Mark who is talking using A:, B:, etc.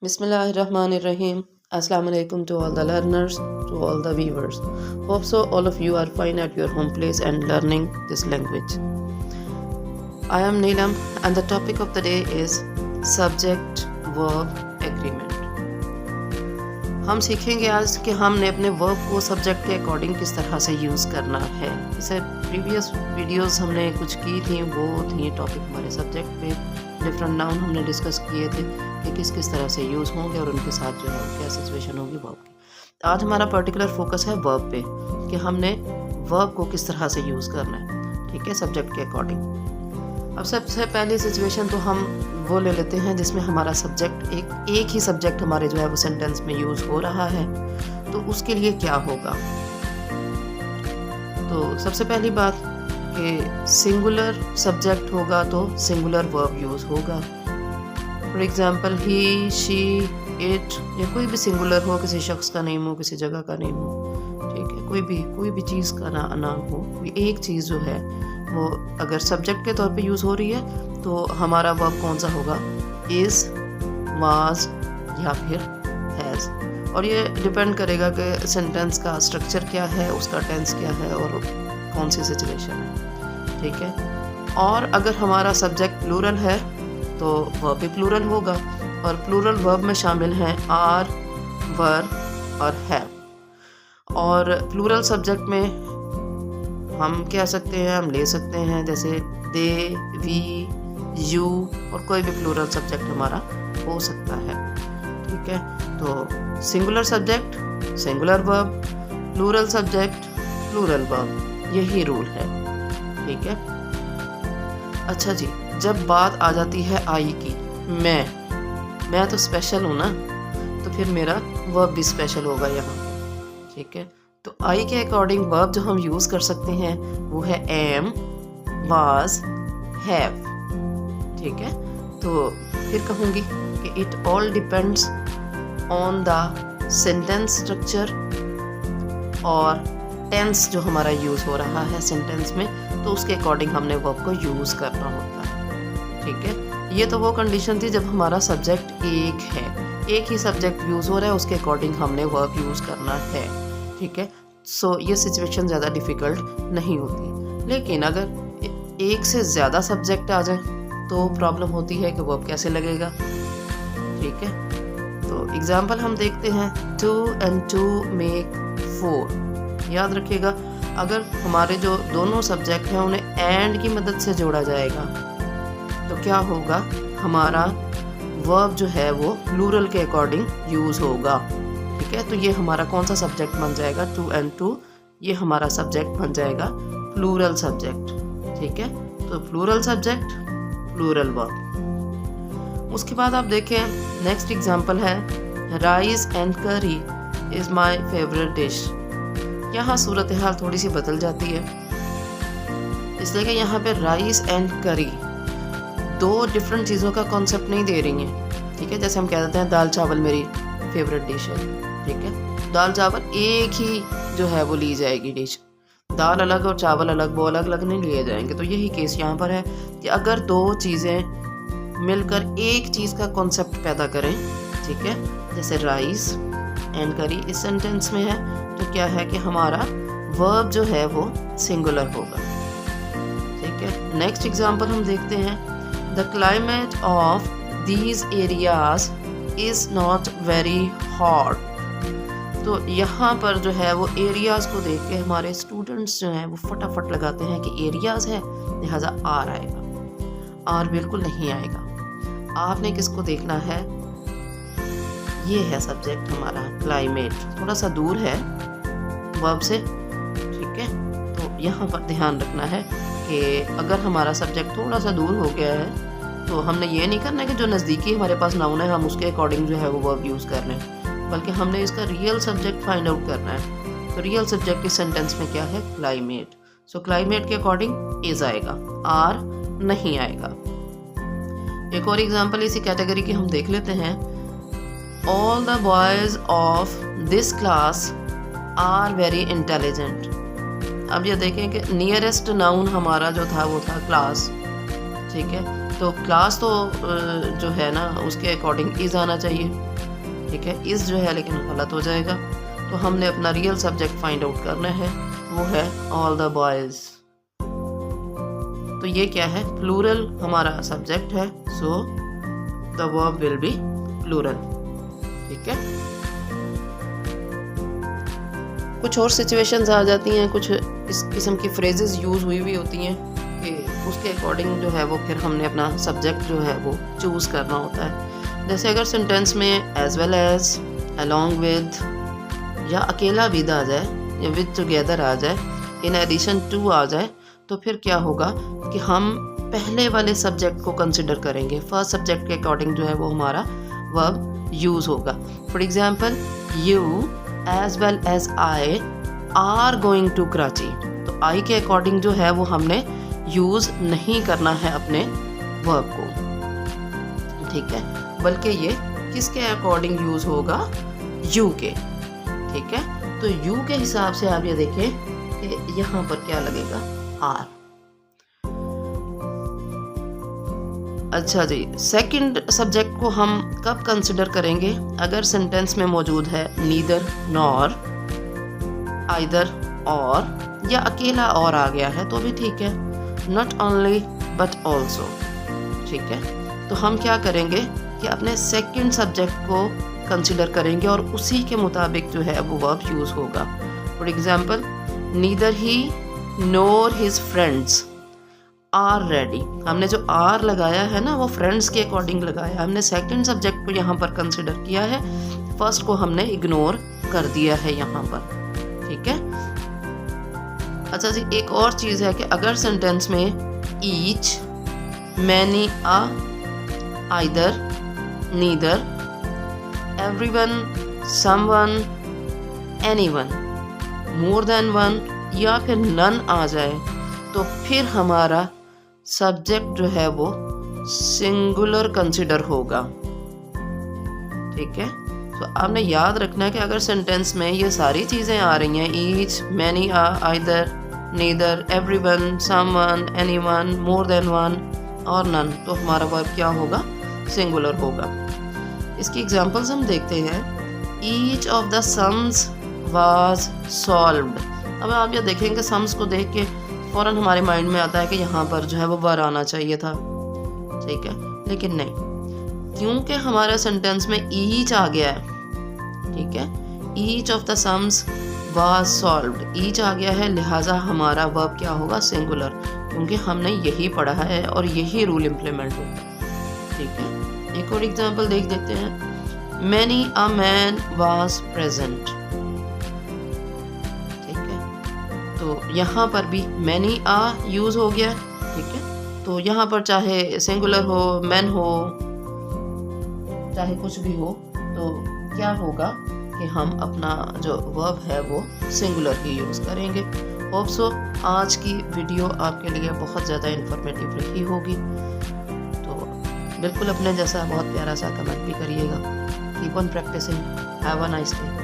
A: Bismillahirrahmanirrahim. Assalamu alaikum to all the learners, to all the viewers. Hope so all of you are fine at your home place and learning this language. I am Neelam and the topic of the day is subject verb agreement. हम सीखेंगे आज कि हमने अपने verb को subject के according किस तरह से यूज़ करना है। इसे प्रीवियस वीडियोस हमने कुछ की थी, वो थी टॉपिक हमारे सब्जेक्ट पे। डिफरेंट नाउन हमने डिस्कस किए थे कि किस किस तरह से यूज़ होंगे और उनके साथ जो है क्या सिचुएशन होगी वर्ब की। आज हमारा पर्टिकुलर फोकस है वर्ब पे कि हमने वर्ब को किस तरह से यूज़ करना है, ठीक है, सब्जेक्ट के अकॉर्डिंग। अब सबसे पहली सिचुएशन तो हम वो ले लेते हैं जिसमें हमारा सब्जेक्ट एक ही सब्जेक्ट हमारे जो है वो सेंटेंस में यूज़ हो रहा है। तो उसके लिए क्या होगा, तो सबसे पहली बात कि सिंगुलर सब्जेक्ट होगा तो सिंगुलर वर्ब यूज़ होगा। For example he, she, it, या कोई भी सिंगुलर हो, किसी शख्स का नेम हो, किसी जगह का नेम हो, ठीक है, कोई भी चीज़ का नाम हो, कोई एक चीज़ जो है वो अगर सब्जेक्ट के तौर पे यूज़ हो रही है तो हमारा वर्ब कौन सा होगा, इज़, वाज या फिर हैज़। और ये डिपेंड करेगा कि सेंटेंस का स्ट्रक्चर क्या है, उसका टेंस क्या है और कौन सी सिचुएशन है, ठीक है। और अगर हमारा सब्जेक्ट प्लूरल है तो वर्ब भी प्लूरल होगा, और प्लूरल वर्ब में शामिल हैं आर, वर और हैव। और प्लूरल सब्जेक्ट में हम कह सकते हैं, हम ले सकते हैं जैसे दे, वी, यू, और कोई भी प्लूरल सब्जेक्ट हमारा हो सकता है, ठीक है। तो singular subject singular verb, plural subject plural verb, यही रूल है, ठीक है। अच्छा जी, जब बात आ जाती है आई की, मैं तो स्पेशल हूँ ना, तो फिर मेरा वर्ब भी स्पेशल होगा यहाँ, ठीक है। तो आई के अकॉर्डिंग वर्ब जो हम यूज़ कर सकते हैं वो है एम, वाज, हैव, ठीक है। तो फिर कहूँगी कि it all depends on the sentence structure और टेंस जो हमारा यूज़ हो रहा है सेंटेंस में, तो उसके अकॉर्डिंग हमने वर्ब को यूज़ करना होता है, ठीक है। ये तो वो कंडीशन थी जब हमारा सब्जेक्ट एक है, एक ही सब्जेक्ट यूज़ हो रहा है, उसके अकॉर्डिंग हमने वर्ब यूज़ करना है, ठीक है। सो ये सिचुएशन ज़्यादा डिफ़िकल्ट नहीं होती। लेकिन अगर एक से ज़्यादा सब्जेक्ट आ जाए तो प्रॉब्लम होती है कि वर्ब कैसे लगेगा, ठीक है। तो एग्जांपल हम देखते हैं, 2 and 2 make 4। याद रखिएगा, अगर हमारे जो दोनों सब्जेक्ट हैं उन्हें एंड की मदद से जोड़ा जाएगा तो क्या होगा, हमारा वर्ब जो है वो प्लूरल के अकॉर्डिंग यूज़ होगा, ठीक है। तो ये हमारा कौन सा सब्जेक्ट बन जाएगा, 2 and 2, ये हमारा सब्जेक्ट बन जाएगा प्लूरल सब्जेक्ट, ठीक है। तो प्लूरल सब्जेक्ट प्लूरल वर्ब। उसके बाद आप देखें नेक्स्ट एग्जांपल है, राइस एंड करी इज़ माय फेवरेट डिश। यहाँ सूरत हाल थोड़ी सी बदल जाती है, इसलिए कि यहाँ पे राइस एंड करी दो डिफरेंट चीज़ों का कॉन्सेप्ट नहीं दे रही हैं, ठीक है। जैसे हम कह देते हैं दाल चावल मेरी फेवरेट डिश है, ठीक है। दाल चावल एक ही जो है वो ली जाएगी डिश, दाल अलग और चावल अलग, वो अलग अलग नहीं लिए जाएंगे। तो यही केस यहाँ पर है कि अगर दो चीज़ें मिलकर एक चीज़ का कॉन्सेप्ट पैदा करें, ठीक है, जैसे राइस एंड करी इस सेंटेंस में है, तो क्या है कि हमारा वर्ब जो है वो सिंगुलर होगा, ठीक है। नेक्स्ट एग्जांपल हम देखते हैं, the climate of these areas is not very hot. तो यहाँ पर जो है वो एरियाज़ को देख के हमारे स्टूडेंट्स जो हैं वो फटाफट लगाते हैं कि एरियाज़ है लिहाजा आर आएगा। आर बिल्कुल नहीं आएगा। आपने किसको देखना है, ये है सब्जेक्ट हमारा क्लाइमेट, थोड़ा सा दूर है वर्ब से, ठीक है। तो यहाँ पर ध्यान रखना है कि अगर हमारा सब्जेक्ट थोड़ा सा दूर हो गया है तो हमने ये नहीं करना है कि जो नज़दीकी हमारे पास नाउन है हम उसके अकॉर्डिंग जो है वो वर्ब यूज़ कर लें, बल्कि हमने इसका रियल सब्जेक्ट फाइंड आउट करना है। तो रियल सब्जेक्ट इस सेंटेंस में क्या है, क्लाइमेट। सो क्लाइमेट के अकॉर्डिंग इज आएगा, आर नहीं आएगा। एक और एग्जांपल इसी कैटेगरी की हम देख लेते हैं, all the boys of this class are very intelligent. अब ये देखें कि नियरेस्ट नाउन हमारा जो था वो था क्लास, ठीक है। तो क्लास तो जो है ना उसके अकॉर्डिंग इज़ आना चाहिए, ठीक है, इस जो है लेकिन गलत हो जाएगा। तो हमने अपना रियल सब्जेक्ट फाइंड आउट करना है, वो है ऑल द बॉयज। तो ये क्या है, प्लूरल हमारा सब्जेक्ट है, so the verb will be plural. ठीक है, कुछ और सिचुएशंस आ जाती हैं, कुछ इस किस्म की फ्रेजेस यूज हुई हुई होती हैं कि उसके अकॉर्डिंग जो है वो फिर हमने अपना सब्जेक्ट जो है वो चूज करना होता है। जैसे अगर सेंटेंस में as well as, along with या अकेला विद आ जाए या विद टुगेदर आ जाए, इन एडिशन टू आ जाए, तो फिर क्या होगा कि हम पहले वाले सब्जेक्ट को कंसिडर करेंगे, फर्स्ट सब्जेक्ट के अकॉर्डिंग जो है वो हमारा वर्ब यूज होगा। For example, you as well as I are going to Karachi, तो आई के अकॉर्डिंग जो है वो हमने यूज नहीं करना है अपने वर्ब को, ठीक है, बल्कि ये किसके अकॉर्डिंग यूज होगा, यू के। ठीक है, तो यू के हिसाब से आप ये देखें कि यहाँ पर क्या लगेगा, आर। अच्छा जी, सेकंड सब्जेक्ट को हम कब कंसिडर करेंगे, अगर सेंटेंस में मौजूद है नीदर नॉर, आइदर और, या अकेला और आ गया है तो भी ठीक है, नॉट ओनली बट ऑल्सो। ठीक है, तो हम क्या करेंगे कि अपने सेकंड सब्जेक्ट को कंसिडर करेंगे और उसी के मुताबिक जो है वो वर्ब यूज होगा। For example, neither he nor his friends are ready, हमने जो आर लगाया है ना वो फ्रेंड्स के अकॉर्डिंग लगाया, हमने सेकंड सब्जेक्ट को यहाँ पर कंसिडर किया है, फर्स्ट को हमने इग्नोर कर दिया है यहाँ पर। ठीक है, अच्छा जी, एक और चीज़ है कि अगर सेंटेंस में each, many, ah, either, neither, everyone, someone, anyone, more than one या फिर नन आ जाए, तो फिर हमारा सब्जेक्ट जो है वो सिंगुलर कंसिडर होगा। ठीक है, तो आपने याद रखना है कि अगर सेंटेंस में ये सारी चीज़ें आ रही हैं, each, many, either, neither, everyone, someone, anyone, more than one और नन, तो हमारा वर्ब क्या होगा, सिंगुलर होगा। इसकी एग्जांपल्स हम देखते हैं। Each of the sums was solved. अब आप ये देखेंगे सम्स को देख के फ़ौरन हमारे माइंड में आता है कि यहाँ पर जो है वो वर आना चाहिए था। ठीक है, लेकिन नहीं, क्योंकि हमारे सेंटेंस में ईच आ गया है। ठीक है, each of the sums was solved, each आ गया है, लिहाजा हमारा वर्ब क्या होगा, सिंगुलर, क्योंकि हमने यही पढ़ा है और यही रूल इम्प्लीमेंट होता है। ठीक है, एक और एग्जांपल देख देते हैं। Many a man was present. ठीक है, तो यहाँ पर भी मैनी आ यूज हो गया। ठीक है, तो यहाँ पर चाहे सिंगुलर हो, मैन हो, चाहे कुछ भी हो, तो क्या होगा कि हम अपना जो वर्ब है वो सिंगुलर ही यूज़ करेंगे। होप सो आज की वीडियो आपके लिए बहुत ज़्यादा इन्फॉर्मेटिव रही होगी। तो बिल्कुल अपने जैसा बहुत प्यारा सा कमेंट भी करिएगा। Keep on practising. Have a nice day.